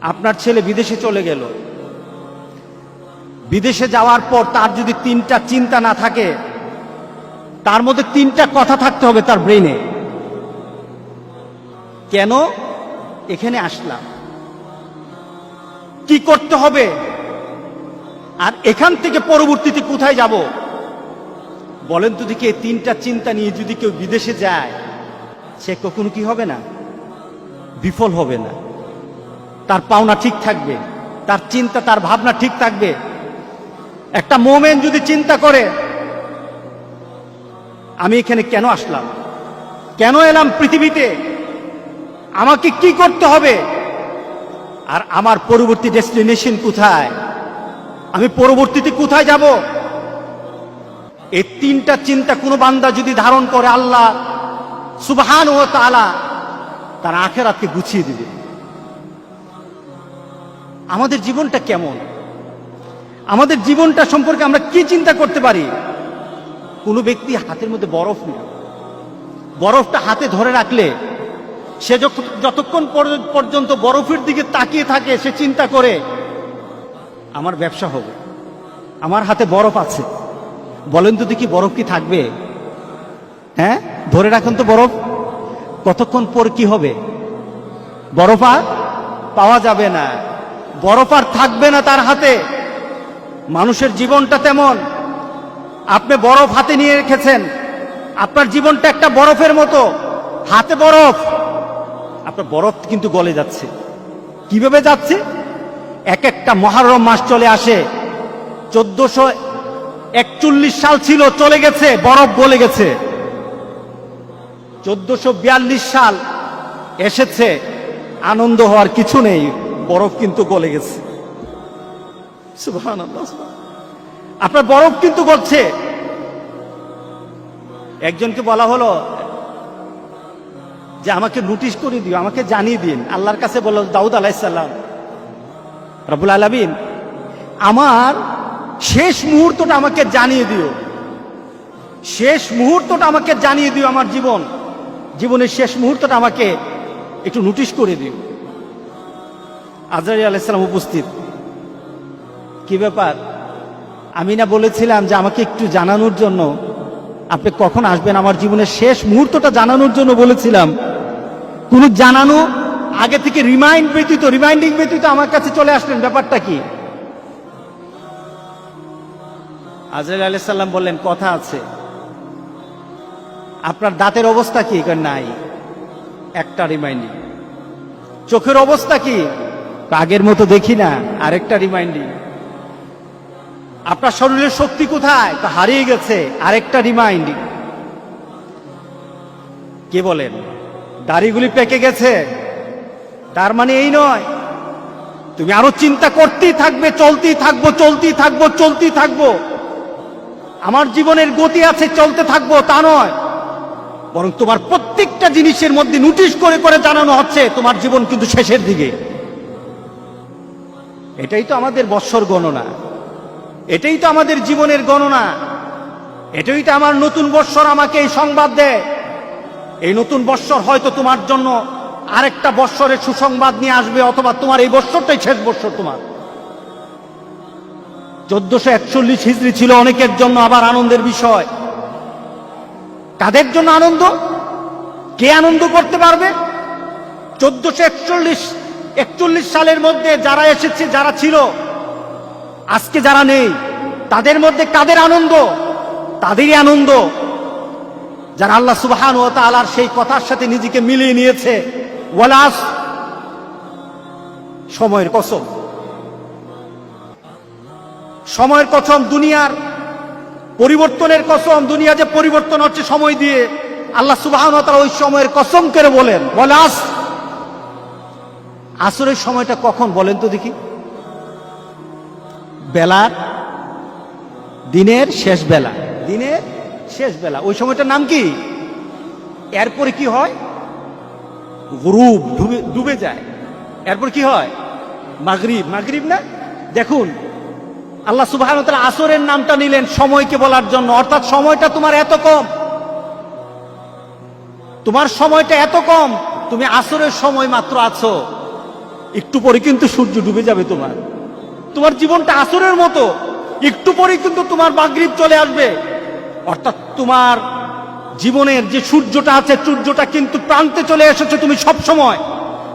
আপনার ছেলে বিদেশে চলে গেল, বিদেশে যাওয়ার পর তার যদি 3টা চিন্তা না থাকে, তার মধ্যে 3টা কথা থাকতে হবে তার ব্রেনে। কেন এখানে আসলাম, কি করতে হবে, আর এখান থেকে পরবর্তীতে কোথায় যাব। বলেন তো দেখি, এই 3টা চিন্তা নিয়ে যদি কেউ বিদেশে যায়, সে কখনো কি হবে না, বিফল হবে না। তার পাওনা ঠিক থাকবে, তার চিন্তা তার ভাবনা ঠিক থাকবে। একটা মোমেন যদি চিন্তা করে আমি এখানে কেন আসলাম, কেন এলাম পৃথিবীতে, আমাকে কি করতে হবে, আর আমার পরবর্তী ডেস্টিনেশন কোথায়, আমি পরবর্তীতে কোথায় যাব, এই 3টা চিন্তা কোনো বান্দা যদি ধারণ করে, আল্লাহ সুবহানাহু ওয়া তাআলা তার আখিরাতকে গুছিয়ে দিবে। আমাদের জীবনটা কেমন, আমাদের জীবনটা সম্পর্কে আমরা কি চিন্তা করতে পারি। কোনো ব্যক্তি হাতের মধ্যে বরফ নেয়, বরফটা হাতে ধরে রাখলে সে যতক্ষণ পর্যন্ত বরফের দিকে তাকিয়ে থাকে, সে চিন্তা করে আমার ব্যবসা হবে, আমার হাতে বরফ আছে। বলেন তো দেখি, বরফ কি থাকবে? হ্যাঁ, ধরে রাখুন তো বরফ, কতক্ষণ পর কি হবে, বরফ আর পাওয়া যাবে না, বরফ আর থাকবে না তার হাতে। মানুষের জীবনটা তেমন, আপনি বরফ হাতে নিয়ে রেখেছেন, আপনার জীবনটা একটা বরফের মতো, হাতে বরফ, আপনার বরফ কিন্তু গলে যাচ্ছে। কিভাবে যাচ্ছে? এক একটা মুহররম মাস চলে আসে, 1441 সাল ছিল, চলে গেছে, বরফ গলে গেছে। 1442 সাল এসেছে, আনন্দ হওয়ার কিছু নেই, বরফ কিন্তু গলে গেছে। সুবহানাল্লাহ, আপনার বরফ কিন্তু গলছে। একজনকে বলা হলো যে আমাকে নোটিশ করে দিও, আমাকে জানিয়ে দিন। আল্লাহর কাছে বলল দাউদ আলাইহিস সালাম, রব্বুল আলামিন আমার শেষ মুহূর্তটা আমাকে জানিয়ে দিও, শেষ মুহূর্তটা আমাকে জানিয়ে দিও, আমার জীবনের শেষ মুহূর্তটা আমাকে একটু নোটিশ করে দিও। আজরাইল আলাইহিস সালাম উপস্থিত। কি ব্যাপার? আমি না বলেছিলাম যে আমাকে একটু জানানোর জন্য, আপনি কখন আসবেন, আমার জীবনের শেষ মুহূর্তটা জানানোর জন্য বলেছিলাম। কোন জানানো আগে থেকে রিমাইন্ডিং ব্যতীত আমার কাছে চলে আসলেন, ব্যাপারটা কি? আজরাইল আলাইহিস সালাম বললেন, কথা আছে। আপনার দাঁতের অবস্থা কি? নাই, একটা রিমাইন্ডিং। চোখের অবস্থা কি? আগের মতো দেখি না, আরেকটা রিমাইন্ডিং। আপনার শরীরের শক্তি কোথায়? হারিয়ে গেছে, আরেকটা রিমাইন্ডিং। কে বলেন দাড়িগুলি পেকে গেছে, তার মানে এই নয় তুমি আরো চিন্তা করতেই থাকবে, চলতেই থাকবো। আমার জীবনের গতি আছে, চলতে থাকবো, তা নয়, বরং তোমার প্রত্যেকটা জিনিসের মধ্যে নোটিশ করে করে জানানো হচ্ছে তোমার জীবন কিন্তু শেষের দিকে। এটাই তো আমাদের বৎসর গণনা, এটাই তো আমাদের জীবনের গণনা, এটাই তো আমার নতুন বৎসর আমাকে এই সংবাদ দেয়। এই নতুন বৎসর হয়তো তোমার জন্য আরেকটা বৎসরের সুসংবাদ নিয়ে আসবে, অথবা তোমার এই বৎসরটাই শেষ বৎসর। তোমার 1441 হিজরি ছিল অনেকের জন্য আবার আনন্দের বিষয়। কাদের জন্য আনন্দ? কে আনন্দ করতে পারবে? 1441 সালের মধ্যে যারা এসেছে, যারা ছিল, আজকে যারা নেই, তাদের মধ্যে কাদের আনন্দ? তাদেরই আনন্দ যারা আল্লাহ সুবহানাহু ওয়া তাআলার সেই কথার সাথে নিজেকে মিলিয়ে নিয়েছে। ওয়ালাস, সময়ের কসম, সময়ের কসম, দুনিয়ার পরিবর্তনের কসম। দুনিয়া যে পরিবর্তন হচ্ছে সময় দিয়ে, আল্লাহ সুবহানাহু ওয়া তাআলা ওই সময়ের কসম করে বলেন, ওয়ালাস, আসরের সময়টা কখন বলেন তো দেখি? বেলার, দিনের শেষ বেলা, দিনের শেষ বেলা, ওই সময়টার নাম কি? এরপরে কি হয়? গুরুব, ডুবে যায়। এরপর কি হয়? মাগরিব। মাগরিব না? দেখুন আল্লাহ সুবহানাহু ওয়া তাআলা আসরের নামটা নিলেন সময়কে বলার জন্য, অর্থাৎ সময়টা তোমার এত কম, তোমার সময়টা এত কম, তুমি আসরের সময় মাত্র আছো। একটু পরে কিন্তু সূর্য ডুবে যাবে। তোমার জীবনটা আসরের মতো, একটু পরে কিন্তু তোমার মাগরিব চলে আসবে। অর্থাৎ তোমার জীবনের যে সূর্যটা আছে, সূর্যটা কিন্তু প্রান্তে চলে এসেছে। তুমি সব সময়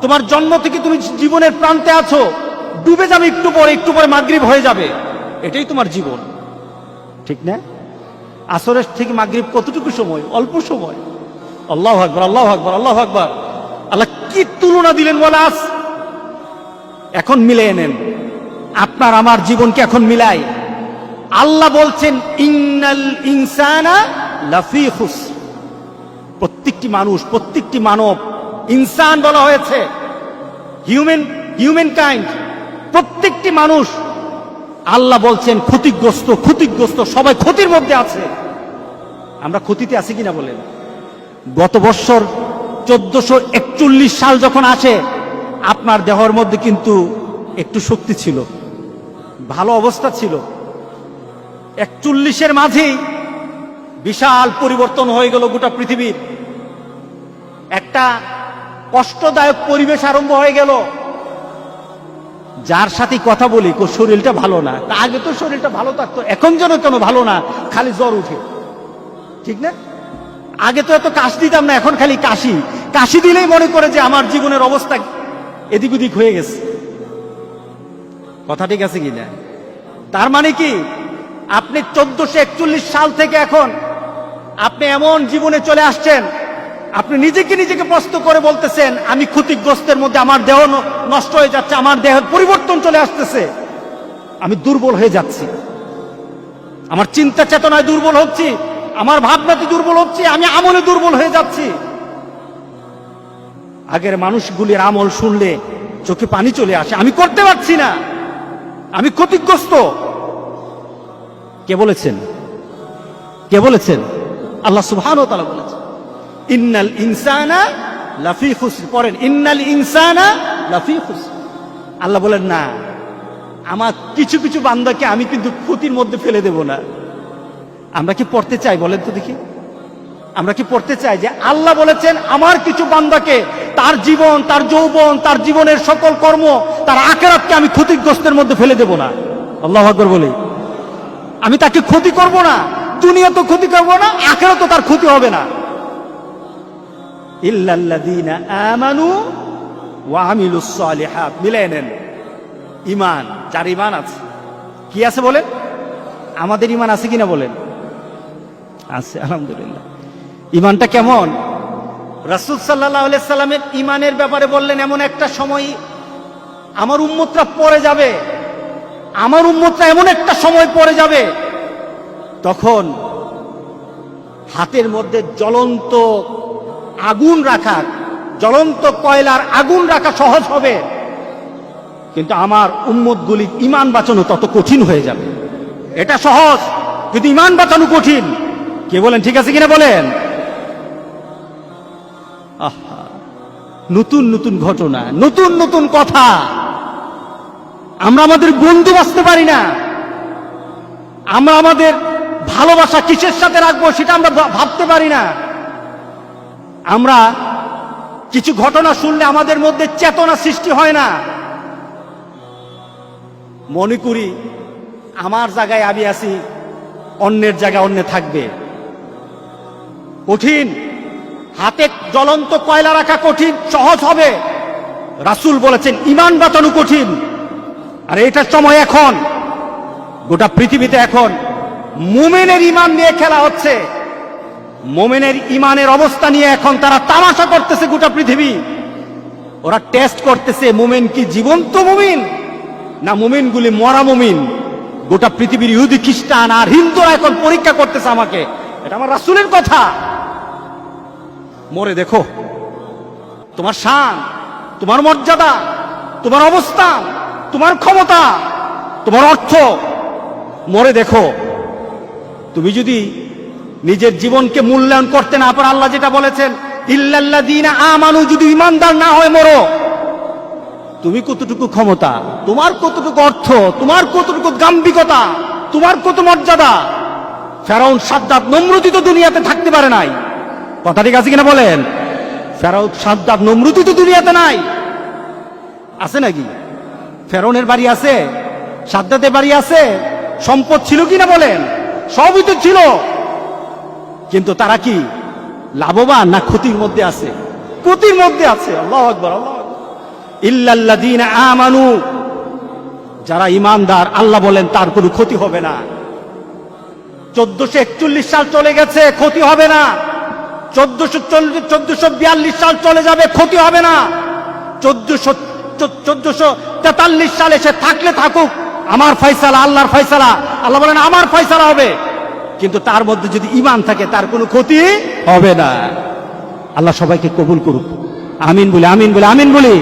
তোমার জন্ম থেকে তুমি জীবনের প্রান্তে আছো, ডুবে যাবে একটু পরে মাগরিব হয়ে যাবে। এটাই তোমার জীবন, ঠিক না? আসরের থেকে মাগরিব কতটুকু সময়? অল্প সময়। আল্লাহু আকবার, আল্লাহু আকবার, আল্লাহু আকবার। আল্লাহ কি তুলনা দিলেন ওয়ালাস। এখন মিলিয়ে নেন, আপনার আমার জীবনকে এখন মিলাই। আল্লাহ বলছেন ইন্নাল ইনসানা লাফি খুসর। প্রত্যেকটি মানুষ, প্রত্যেকটি মানব, ইনসান বলা হয়েছে, হিউম্যান কাইন্ড, প্রত্যেকটি মানুষ আল্লাহ বলছেন ক্ষতিগ্রস্ত, সবাই ক্ষতির মধ্যে আছে। আমরা ক্ষতিতে আছি কিনা বলেন? গত বছর 1441 সাল যখন আসে, আপনার দেহের মধ্যে কিন্তু একটু শক্তি ছিল, ভালো অবস্থা ছিল। 41-এর মাঝেই বিশাল পরিবর্তন হয়ে গেল গোটা পৃথিবীর। একটা কষ্টদায়ক পরিবেশ আরম্ভ হয়ে গেল। যার সাথে কথা বলি শরীরটা ভালো না, আগে তো শরীরটা ভালো থাকতো, এখন যেন কেন ভালো না, খালি জ্বর উঠে, ঠিক না? আগে তো এত কাশ দিতাম না, এখন খালি কাশি দিলেই মনে করে যে আমার জীবনের অবস্থা এদিক ওদিক হয়ে গেছে। কথা ঠিক আছে কিনা? তার মানে কি, আপনি 1441 সাল থেকে এখন আপনি এমন জীবনে চলে আসছেন, আপনি নিজেকে প্রশ্ন করে বলতেছেন আমি ক্ষতিগ্রস্তের মধ্যে, আমার দেহ নষ্ট হয়ে যাচ্ছে, আমার দেহের পরিবর্তন চলে আসতেছে, আমি দুর্বল হয়ে যাচ্ছি, আমার চিন্তা চেতনায় দুর্বল হচ্ছি, আমার ভাবনাতে দুর্বল হচ্ছি, আমি আমলে দুর্বল হয়ে যাচ্ছি। আগের মানুষগুলির আমল শুনলে চোখে পানি চলে আসে, আমি করতে পারছি না, আমি ক্ষতিগ্রস্ত। কে বলেছেন? আল্লাহ সুবহানাহু ওয়া তাআলা বলেছেন ইন্নাল ইনসানা লাফি খুসর। পড়েন ইন্নাল ইনসানা লাফি খুসর। আল্লাহ বলেন না, আমার কিছু কিছু বান্দাকে আমি কিন্তু ক্ষতির মধ্যে ফেলে দেব না। আমরা কি পড়তে চাই বলেন তো দেখি? আমরা কি পড়তে চাই যে আল্লাহ বলেছেন আমার কিছু বান্দাকে, তার জীবন, তার যৌবন, তার জীবনের সকল কর্ম, তার আখিরাতকে আমি ক্ষতিগ্রস্তের মধ্যে ফেলে দেব না? আল্লাহু আকবার বলি। আমি তাকে ক্ষতি করব না, দুনিয়া তো ক্ষতি করব না, আখিরাতও তার ক্ষতি হবে না। ইল্লাল্লাযীনা আমানু ওয়া আমিলুস সালিহাত। মিলাই নেন, ঈমান, যার ঈমান আছে। কি আছে বলেন? আমাদের ঈমান আছে কিনা বলেন? আছে, আলহামদুলিল্লাহ। ঈমানটা কেমন? রাসূল সাল্লাল্লাহু আলাইহি সাল্লামের ঈমানের ব্যাপারে বললেন এমন একটা সময় আমার উম্মতরা পড়ে যাবে, আমার উম্মতরা এমন একটা সময় পড়ে যাবে, তখন হাতের মধ্যে জ্বলন্ত আগুন রাখা, জ্বলন্ত কয়লার আগুন রাখা সহজ হবে, কিন্তু আমার উম্মতগুলি ঈমান বাঁচানো তত কঠিন হয়ে যাবে। এটা সহজ, কিন্তু ঈমান বাঁচানো কঠিন। কে বলেন ঠিক আছে কিনা বলেন? আহা, নতুন নতুন ঘটনা, নতুন নতুন কথা। আমরা আমাদের বন্ধু বাঁচতে পারি না, আমরা আমাদের ভালোবাসা কিসের সাথে রাখবো সেটা আমরা ভাবতে পারি না। আমরা কিছু ঘটনা শুনলে আমাদের মধ্যে চেতনা সৃষ্টি হয় না। মনে করি আমার জায়গায় আমি আছি, অন্যের জায়গায় অন্য থাকবে। কঠিন, হাতে জ্বলন্ত কয়লা রাখা কঠিন, সহজ হবে। রাসূল বলেছেন ঈমান বাঁচানো কঠিন। আর এটার সময় এখন গোটা পৃথিবীতে এখন মুমিনের ঈমান নিয়ে খেলা হচ্ছে। মুমিনের ঈমানের অবস্থা নিয়ে এখন তারা তামাশা করতেছে গোটা পৃথিবী। ওরা টেস্ট করতেছে মুমিন কি জীবন্ত মুমিন না মুমিনগুলি মরা মুমিন। গোটা পৃথিবীর ইহুদি, খ্রিস্টান আর হিন্দুরা এখন পরীক্ষা করতেছে আমাকে। এটা আমার রাসূলের কথা। মরে দেখো তোমার শান, তোমার মর্যাদা, তোমার অবস্থান, তোমার ক্ষমতা, তোমার অর্থ, মরে দেখো। তুমি যদি নিজের জীবনকে মূল্যায়ন করতে না পারো, আল্লাহ যেটা বলেছেন ইল্লাল্লাযীনা আমানু, যদি ঈমানদার না হয় মরো, তুমি কতটুকু ক্ষমতা, তোমার কতটুকু অর্থ, তোমার কতটুকু গাম্ভীর্যতা, তোমার কত মর্যাদা। ফেরাউন, সাদ্দাত, নমরুদ তো দুনিয়াতে থাকতে পারে নাই। কথা ঠিক আছে কিনা বলেন? ফেরাউন, সাদ্দাত, নমরুদ তো দুনিয়াতে নাই। আছে নাকি? ফেরৌনের বাড়ি আছে, সাদ্দাতের বাড়ি আছে, সম্পদ ছিল কিনা বলেন? সবই তো ছিল, কিন্তু তারা কি লাভবান না ক্ষতির মধ্যে আছে? ক্ষতির মধ্যে আছে। আল্লাহু আকবার, আল্লাহু আকবার। ইল্লাল্লাযীনা আমানু, যারা ঈমানদার, আল্লাহ বলেন তার কোনো ক্ষতি হবে না। 1441 সাল চলে গেছে, ক্ষতি হবে না। 1442 সাল চলে যাবে, ক্ষতি হবে না। 1443 সালে সে থাকলে থাকুক, আমার ফয়সালা, আল্লাহর ফয়সালা। আল্লাহ বলেন আমার ফয়সালা হবে, কিন্তু তার মধ্যে যদি ঈমান থাকে তার কোনো ক্ষতি হবে না। আল্লাহ সবাইকে কবুল করুক। আমিন বলে, আমিন বলে, আমিন বলি।